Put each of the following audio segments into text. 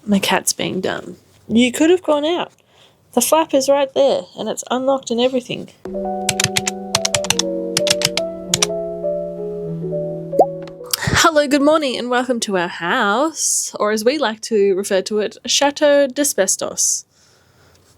My cat's being dumb. You could have gone out. The flap is right there and it's unlocked and everything. Hello, good morning and welcome to our house, or as we like to refer to it, Chateau d'Asbestos.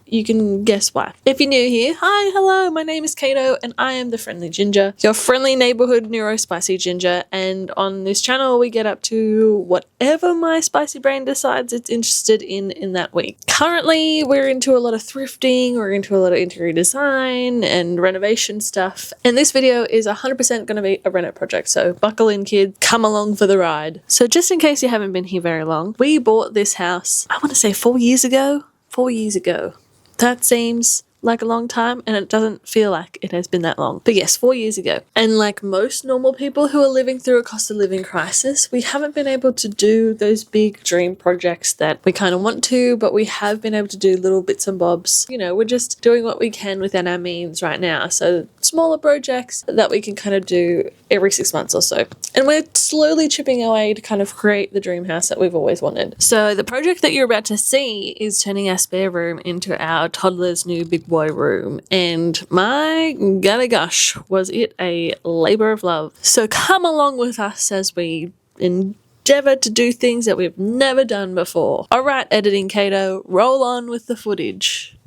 You can guess why. If you're new here, hi, hello, my name is Kato and I am the Friendly Ginger, your friendly neighborhood neurospicy ginger, and on this channel we get up to whatever my spicy brain decides it's interested in that week. Currently we're into a lot of thrifting, we're into a lot of interior design and renovation stuff, and this video is 100% going to be a reno project, so buckle in kids, come along for the ride. So just in case you haven't been here very long, we bought this house, I want to say 4 years ago. 4 years ago. That seems like a long time and it doesn't feel like it has been that long. But yes, 4 years ago. And like most normal people who are living through a cost of living crisis, we haven't been able to do those big dream projects that we kind of want to, but we have been able to do little bits and bobs. You know, we're just doing what we can within our means right now. So smaller projects that we can kind of do every 6 months or so. And we're slowly chipping away to kind of create the dream house that we've always wanted. So the project that you're about to see is turning our spare room into our toddler's new big boy room. And my golly gosh, was it a labor of love. So come along with us as we endeavor to do things that we've never done before. All right, editing Kato, roll on with the footage.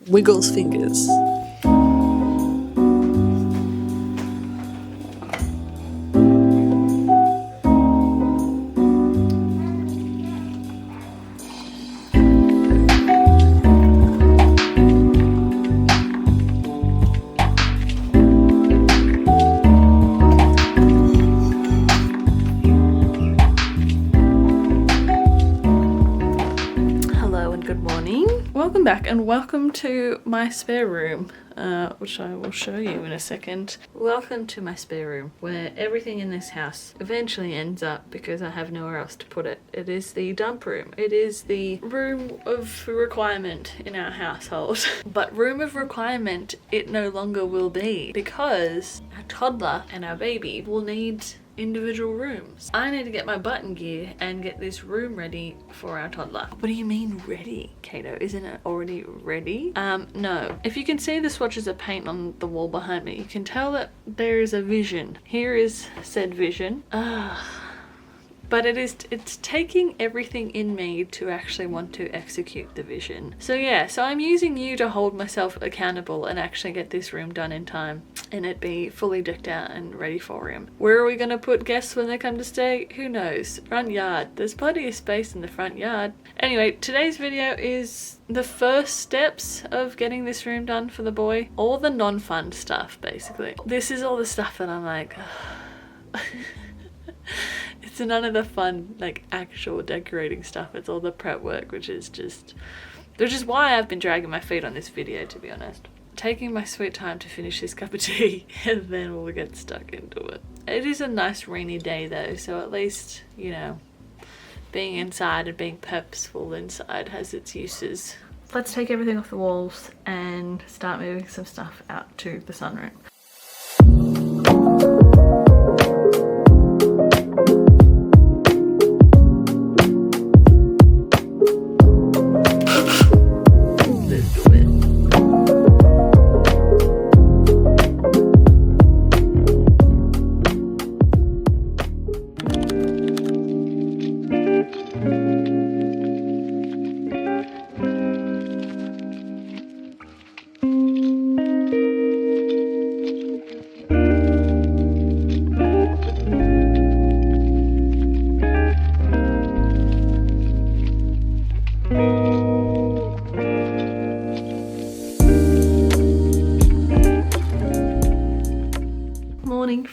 Wiggles fingers. Welcome back and welcome to my spare room, which I will show you in a second. Welcome to my spare room, where everything in this house eventually ends up because I have nowhere else to put it. It is the dump room. It is the room of requirement in our household. But room of requirement it no longer will be, because our toddler and our baby will need individual rooms. I need to get my button gear and get this room ready for our toddler. What do you mean ready, Kato? Isn't it already ready? No. If you can see the swatches of paint on the wall behind me, you can tell that there is a vision. Here is said vision. But it's taking everything in me to actually want to execute the vision. So yeah, so I'm using you to hold myself accountable and actually get this room done in time and it be fully decked out and ready for him. Where are we gonna put guests when they come to stay? Who knows? Front yard. There's plenty of space in the front yard. Anyway, today's video is the first steps of getting this room done for the boy. All the non-fun stuff, basically. This is all the stuff that I'm like, it's none of the fun, like, actual decorating stuff. It's all the prep work, which is why I've been dragging my feet on this video, to be honest. Taking my sweet time to finish this cup of tea and then we'll get stuck into it. It is a nice rainy day though, so at least, you know, being inside and being purposeful inside has its uses. Let's take everything off the walls and start moving some stuff out to the sunroom.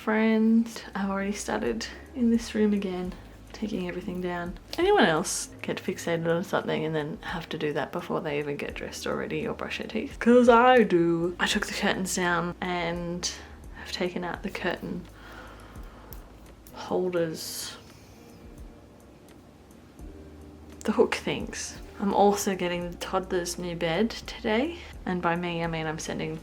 Friends, I've already started in this room again, taking everything down. Anyone else get fixated on something and then have to do that before they even get dressed already or brush their teeth? Because I do. I took the curtains down and have taken out the curtain holders, the hook things. I'm also getting the toddler's new bed today, and by me I mean I'm sending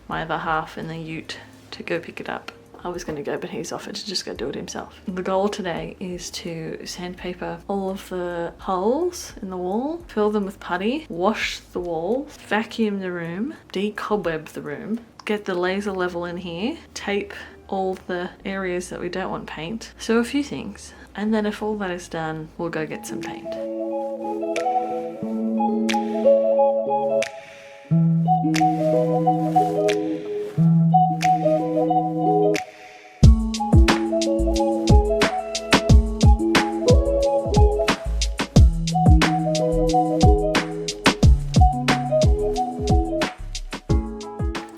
my other half in the ute to go pick it up. I was going to go, but he's offered to just go do it himself. The goal today is to sandpaper all of the holes in the wall, fill them with putty, wash the walls, vacuum the room, decobweb the room, get the laser level in here, tape all the areas that we don't want paint. So a few things. And then if all that is done, we'll go get some paint.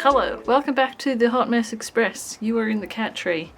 Hello, welcome back to the Hot Mess Express. You are in the cat tree.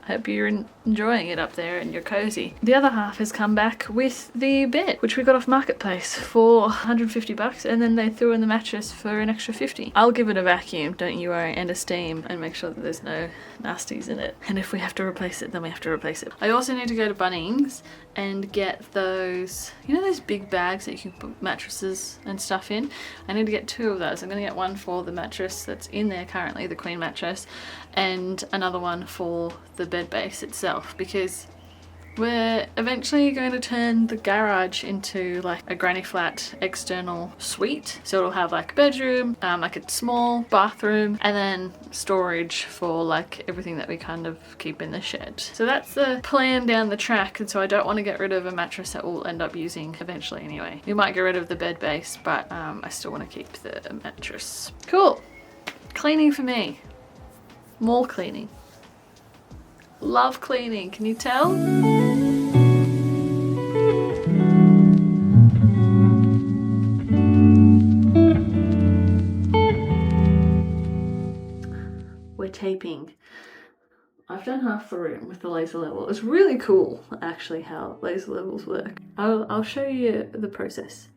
I hope you're enjoying it up there and you're cozy. The other half has come back with the bed, which we got off Marketplace for $150, and then they threw in the mattress for an extra $50. I'll give it a vacuum, don't you worry, and a steam, and make sure that there's no nasties in it. And if we have to replace it, then we have to replace it. I also need to go to Bunnings and get those, you know those big bags that you can put mattresses and stuff in? I need to get 2 of those. I'm going to get one for the mattress that's in there currently, the queen mattress, and another one for the bed base itself, because we're eventually going to turn the garage into like a granny flat external suite. So it'll have like a bedroom, like a small bathroom, and then storage for like everything that we kind of keep in the shed. So that's the plan down the track, and so I don't want to get rid of a mattress that we'll end up using eventually anyway. We might get rid of the bed base, but I still want to keep the mattress. Cool. Cleaning for me. More cleaning. Love cleaning, can you tell? We're taping. I've done half the room with the laser level. It's really cool actually how laser levels work. I'll show you the process.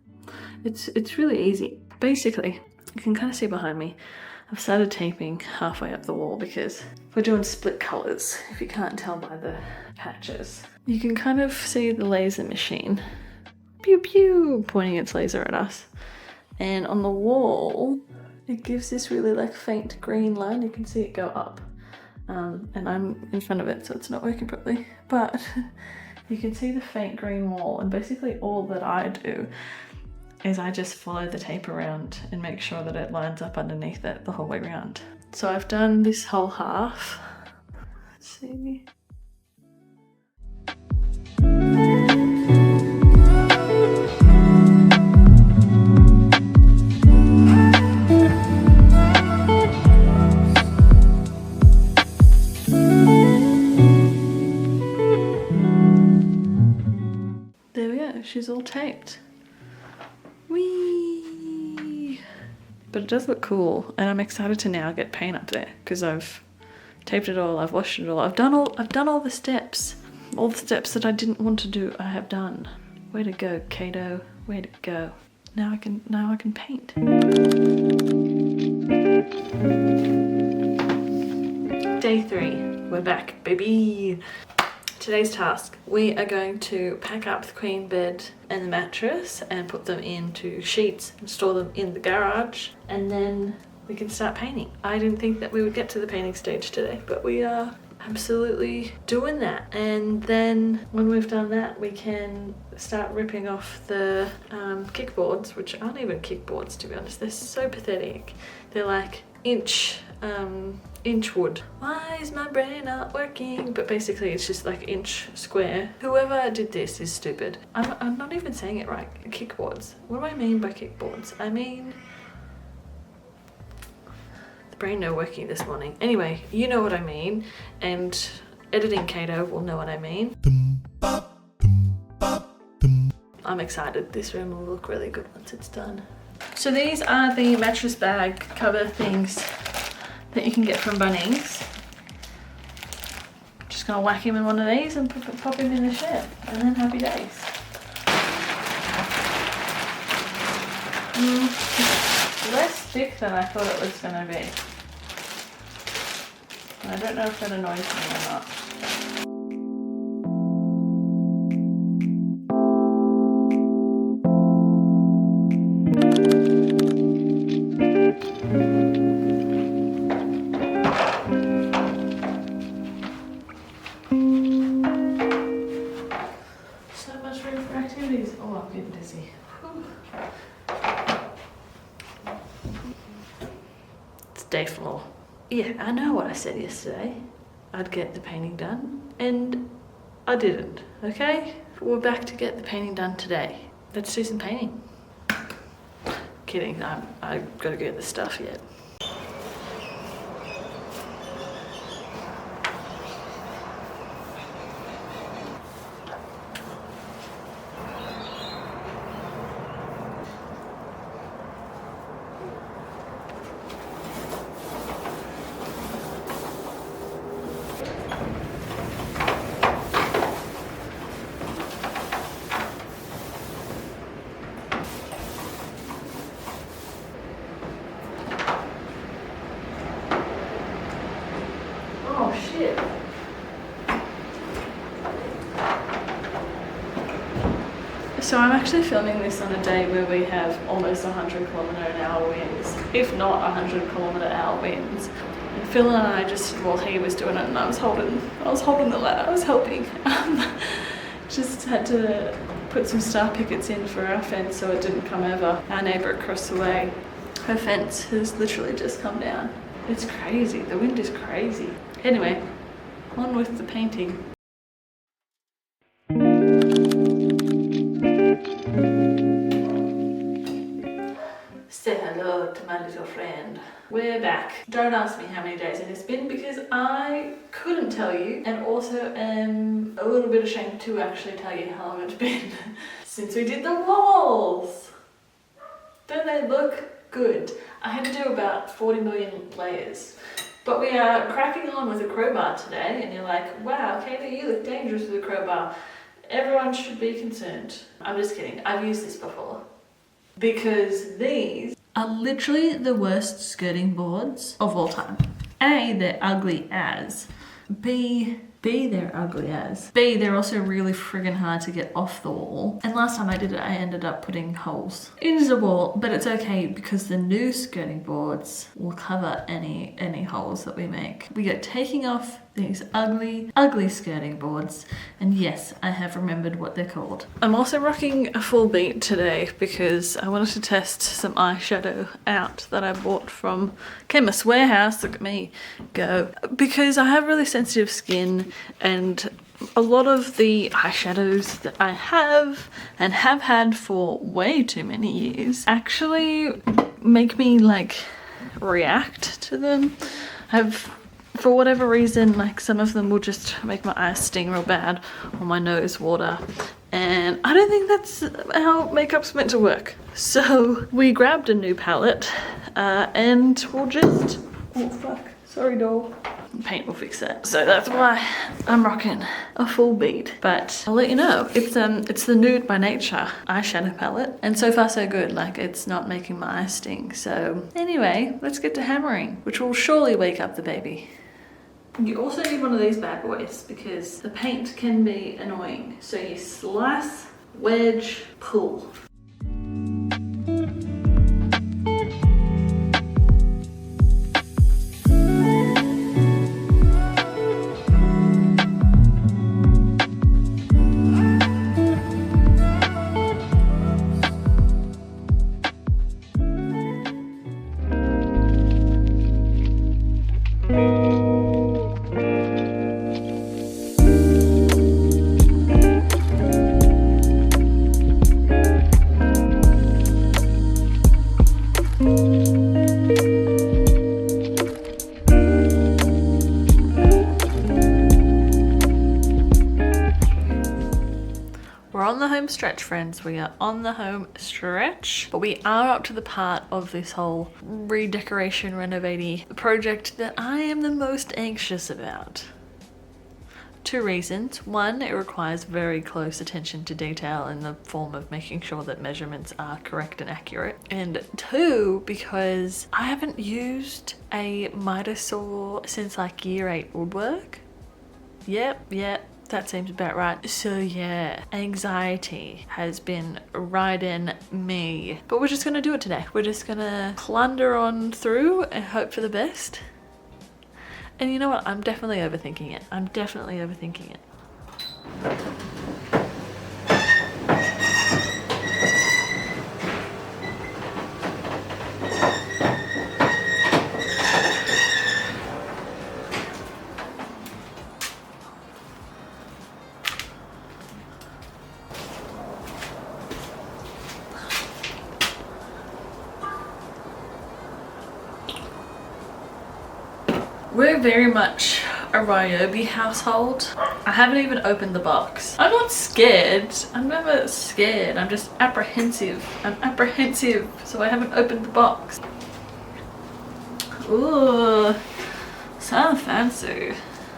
It's really easy. Basically, you can kind of see behind me, I've started taping halfway up the wall because we're doing split colours, if you can't tell by the patches. You can kind of see the laser machine, pew pew, pointing its laser at us. And on the wall, it gives this really like faint green line. You can see it go up. And I'm in front of it, so it's not working properly. But you can see the faint green wall, and basically all that I do is I just follow the tape around and make sure that it lines up underneath it the whole way around. So I've done this whole half. Let's see. There we go, she's all taped. Whee! But it does look cool, and I'm excited to now get paint up there because I've taped it all, I've washed it all, I've done all the steps. All the steps that I didn't want to do, I have done. Way to go, Kato. Way to go. Now I can paint. Day 3. We're back, baby. Today's task, we are going to pack up the queen bed and the mattress and put them into sheets and store them in the garage, and then we can start painting. I didn't think that we would get to the painting stage today, but we are absolutely doing that. And then when we've done that, we can start ripping off the kickboards, which aren't even kickboards to be honest. They're so pathetic. They're like inch wood. Why is my brain not working? But basically it's just like inch square. Whoever did this is stupid. I'm not even saying it right. Kickboards. What do I mean by kickboards? I mean, the brain no working this morning. Anyway, you know what I mean, and editing Kato will know what I mean. I'm excited. This room will look really good once it's done. So these are the mattress bag cover things that you can get from Bunnings. Just gonna whack him in one of these and pop him in the shed, and then happy days. Less thick than I thought it was gonna be. And I don't know if that annoys me or not. please. Oh, I'm getting dizzy. It's day 4. Yeah, I know what I said yesterday. I'd get the painting done, and I didn't, okay? We're back to get the painting done today. Let's do some painting. Kidding, I've got to get the stuff yet. Oh shit. So I'm actually filming this on a day where we have almost 100km/h winds, if not 100km/h winds. And Phil and I just, well, he was doing it and I was holding the ladder, I was helping. Just had to put some star pickets in for our fence so it didn't come over. Our neighbour across the way, her fence has literally just come down. It's crazy, the wind is crazy. Anyway, on with the painting. Say hello to my little friend. We're back. Don't ask me how many days it has been because I couldn't tell you, and also am a little bit ashamed to actually tell you how long it's been since we did the walls. Don't they look good? I had to do about 40 million layers. But we are cracking on with a crowbar today, and you're like, wow, Katie, you look dangerous with a crowbar. Everyone should be concerned. I'm just kidding, I've used this before. Because these are literally the worst skirting boards of all time. A, they're ugly as. B, they're ugly as. B, they're also really friggin' hard to get off the wall. And last time I did it, I ended up putting holes into the wall, but it's okay because the new skirting boards will cover any holes that we make. We are taking off these ugly skirting boards, and yes, I have remembered what they're called. I'm also rocking a full beat today because I wanted to test some eyeshadow out that I bought from Chemist Warehouse. Look at me go. Because I have really sensitive skin, and a lot of the eyeshadows that I have and have had for way too many years actually make me like react to them. For whatever reason, like some of them will just make my eyes sting real bad or my nose water, and I don't think that's how makeup's meant to work. So we grabbed a new palette and we'll just, oh fuck, sorry doll. Paint will fix that. So that's why I'm rocking a full beat. But I'll let you know, it's the Nude by Nature eyeshadow palette, and so far so good. Like, it's not making my eyes sting. So anyway, let's get to hammering, which will surely wake up the baby. You also need one of these bad boys because the paint can be annoying. So you slice, wedge, pull. Stretch, friends. We are on the home stretch, but we are up to the part of this whole redecoration renovating project that I am the most anxious about. 2 reasons. 1, it requires very close attention to detail in the form of making sure that measurements are correct and accurate. And 2, because I haven't used a mitre saw since like year 8 woodwork. Yep. That seems about right. So yeah, anxiety has been riding me. But we're just gonna do it today. We're just gonna plunder on through and hope for the best. And you know what? I'm definitely overthinking it. I'm definitely overthinking it. We're very much a Ryobi household. I haven't even opened the box. I'm not scared. I'm never scared. I'm just apprehensive. I'm apprehensive, so I haven't opened the box. Ooh, so fancy.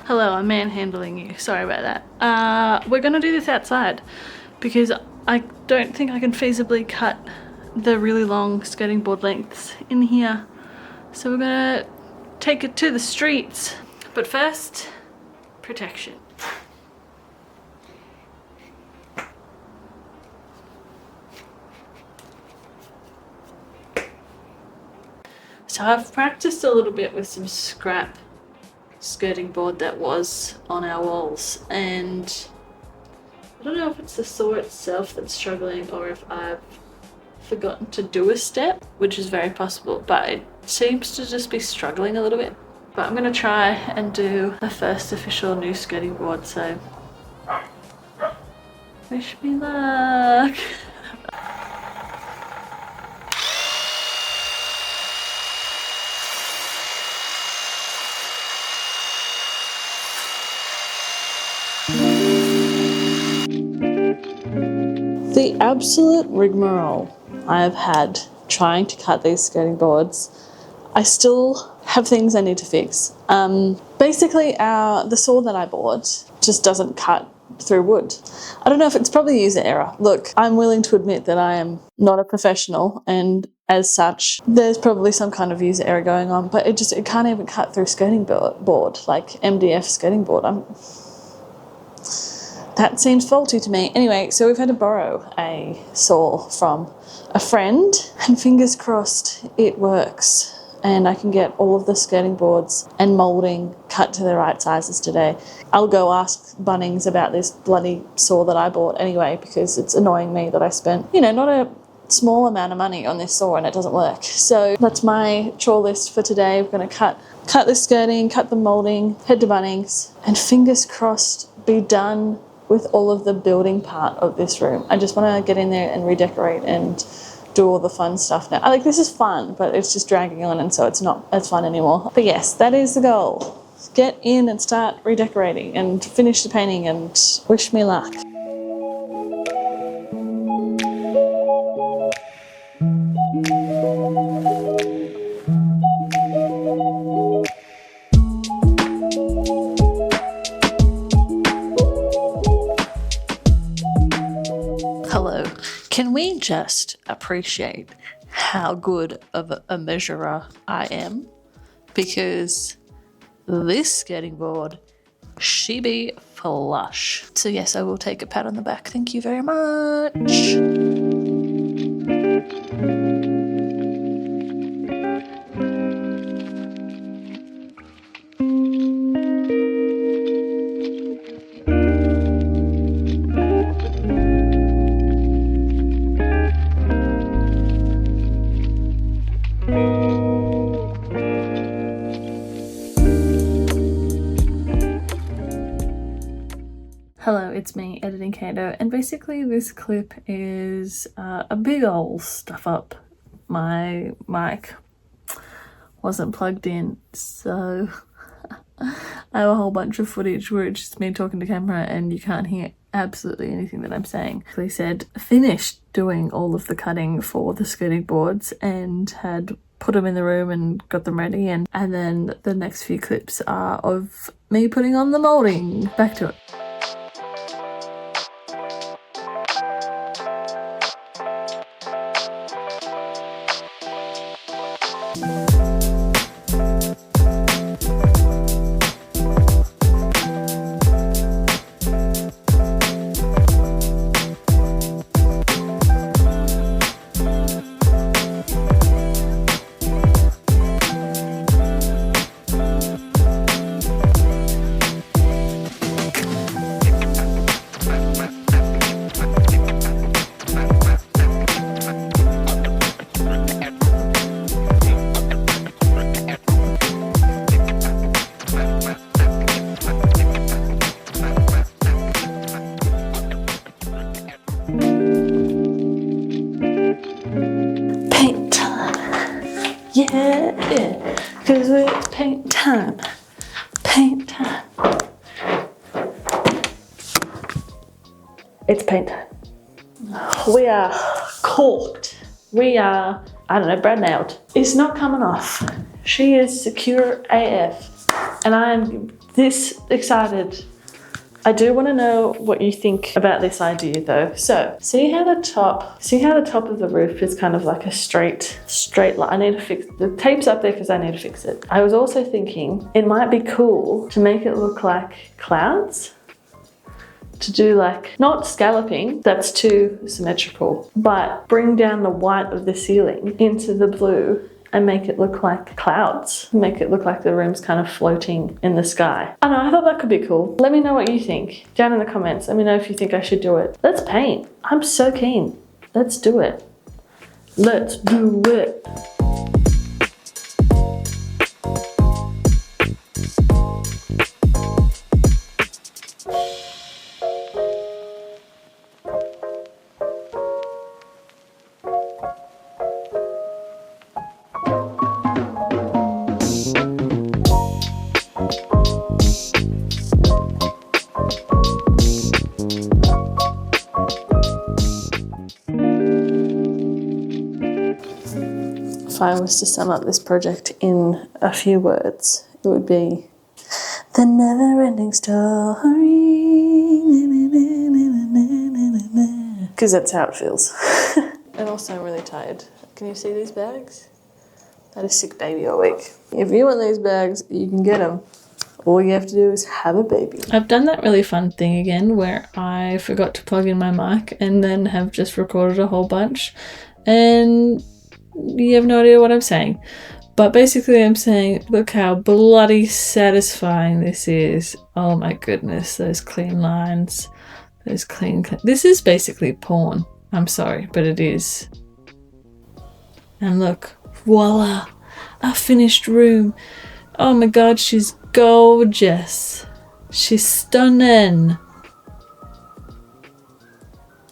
Hello, I'm manhandling you. Sorry about that. We're gonna do this outside because I don't think I can feasibly cut the really long skirting board lengths in here. So we're gonna take it to the streets. But first, protection. So I've practiced a little bit with some scrap skirting board that was on our walls, and I don't know if it's the saw itself that's struggling or if I've forgotten to do a step, which is very possible, but it seems to just be struggling a little bit. But I'm gonna try and do the first official new skirting board, so wish me luck. The absolute rigmarole I have had trying to cut these skirting boards, I still have things I need to fix. Basically, the saw that I bought just doesn't cut through wood. I don't know if it's probably user error. Look, I'm willing to admit that I am not a professional, and as such, there's probably some kind of user error going on, but it can't even cut through skirting board, like MDF skirting board. That seems faulty to me. Anyway, so we've had to borrow a saw from a friend, and fingers crossed it works and I can get all of the skirting boards and moulding cut to the right sizes today. I'll go ask Bunnings about this bloody saw that I bought anyway, because it's annoying me that I spent, not a small amount of money on this saw and it doesn't work. So that's my chore list for today. We're going to cut the skirting, cut the moulding, head to Bunnings, and fingers crossed be done with all of the building part of this room. I just want to get in there and redecorate and do all the fun stuff now. This is fun, but it's just dragging on, and so it's not as fun anymore. But yes, that is the goal. Get in and start redecorating and finish the painting, and wish me luck. Hello. Can we just appreciate how good of a measurer I am? Because this skirting board, she be flush. So yes, I will take a pat on the back. Thank you very much. Hello, it's me, Editing Kato, and basically this clip is a big ol' stuff up. My mic wasn't plugged in, so I have a whole bunch of footage where it's just me talking to camera and you can't hear absolutely anything that I'm saying. They said finished doing all of the cutting for the skirting boards and had put them in the room and got them ready, and then the next few clips are of me putting on the moulding. Back to it. Yeah, because it's paint time. It's paint time. We are corked. We are, I don't know, brand nailed. It's not coming off. She is secure AF. And I'm this excited. I do want to know what you think about this idea though. So see how the top of the roof is kind of like a straight line. I need to fix, the tape's up there because I need to fix it. I was also thinking it might be cool to make it look like clouds. To do like, not scalloping, that's too symmetrical, but bring down the white of the ceiling into the blue and make it look like clouds. Make it look like the room's kind of floating in the sky. I don't know, I thought that could be cool. Let me know what you think down in the comments. Let me know if you think I should do it. Let's paint. I'm so keen. Let's do it. Let's do it. If I was to sum up this project in a few words, it would be the never-ending story. Because that's how it feels. And also I'm really tired. Can you see these bags? I had a sick baby all week. If you want these bags, you can get them. All you have to do is have a baby. I've done that really fun thing again where I forgot to plug in my mic and then have just recorded a whole bunch. And you have no idea what I'm saying. But basically I'm saying, look how bloody satisfying this is. Oh my goodness, those clean lines. Those clean. This is basically porn. I'm sorry, but it is. And look, voila, a finished room. Oh my god, she's gorgeous. She's stunning.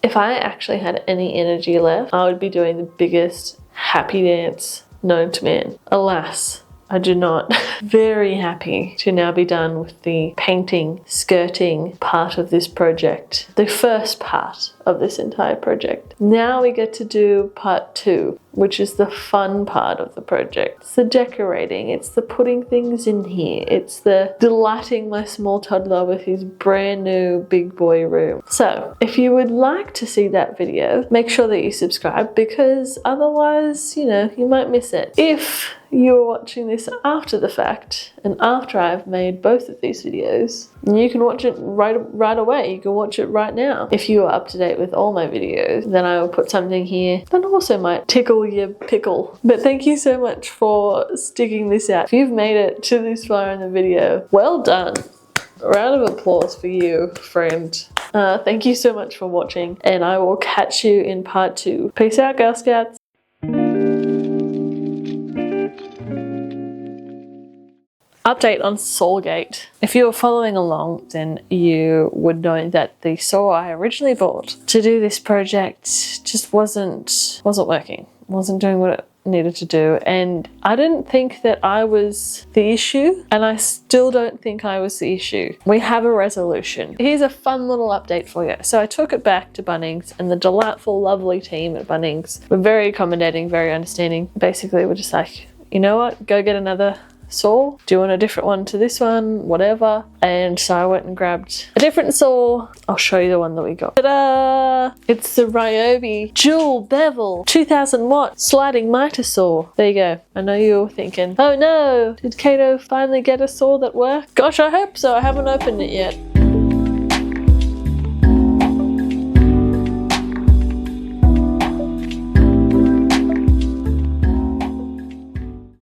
If I actually had any energy left, I would be doing the biggest happy dance known to man. Alas, I do not. Very happy to now be done with the painting, skirting part of this project. The first part of this entire project. Now we get to do part 2, which is the fun part of the project. It's the decorating, it's the putting things in here, it's the delighting my small toddler with his brand new big boy room. So if you would like to see that video, make sure that you subscribe because otherwise, you know, you might miss it. If you're watching this after the fact and after I've made both of these videos, you can watch it right away. You can watch it right now. If you are up to date with all my videos, then I will put something here that also might tickle your pickle. But thank you so much for sticking this out. If you've made it to this far in the video, well done. A round of applause for you, friend. Thank you so much for watching, and I will catch you in part 2. Peace out, Girl Scouts. Update on Sawgate. If you were following along, then you would know that the saw I originally bought to do this project just wasn't working. Wasn't doing what it needed to do, and I didn't think that I was the issue, and I still don't think I was the issue. We have a resolution. Here's a fun little update for you. So I took it back to Bunnings, and the delightful, lovely team at Bunnings were very accommodating, very understanding. Basically, we're just like, you know what, go get another saw. Do you want a different one to this one? Whatever. And so I went and grabbed a different saw. I'll show you the one that we got. Ta-da! It's the Ryobi dual bevel 2000 watt sliding mitre saw. There you go. I know you were thinking, oh no, did Kato finally get a saw that worked? Gosh, I hope so. I haven't opened it yet.